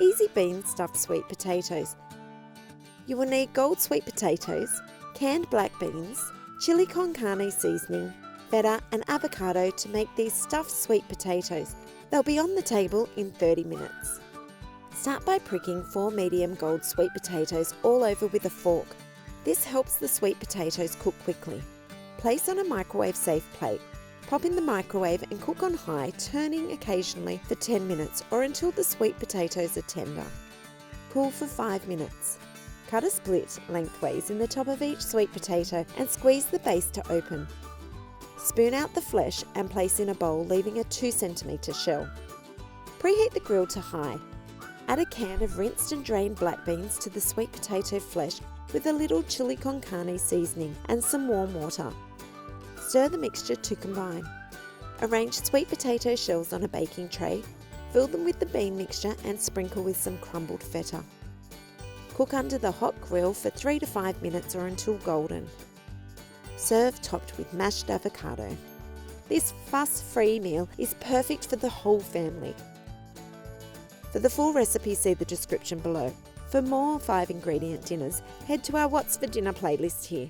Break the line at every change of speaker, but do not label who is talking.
Easy bean stuffed sweet potatoes. You will need gold sweet potatoes, canned black beans, chili con carne seasoning, feta and avocado to make these stuffed sweet potatoes. They'll be on the table in 30 minutes. Start by pricking 4 medium gold sweet potatoes all over with a fork. This helps the sweet potatoes cook quickly. Place on a microwave-safe plate. Pop in the microwave and cook on high, turning occasionally for 10 minutes or until the sweet potatoes are tender. Cool for 5 minutes. Cut a split lengthways in the top of each sweet potato and squeeze the base to open. Spoon out the flesh and place in a bowl, leaving a 2 cm shell. Preheat the grill to high. Add a can of rinsed and drained black beans to the sweet potato flesh with a little chili con carne seasoning and some warm water. Stir the mixture to combine. Arrange sweet potato shells on a baking tray, fill them with the bean mixture and sprinkle with some crumbled feta. Cook under the hot grill for 3 to 5 minutes or until golden. Serve topped with mashed avocado. This fuss-free meal is perfect for the whole family. For the full recipe, see the description below. For more 5-ingredient dinners, head to our What's for Dinner playlist here.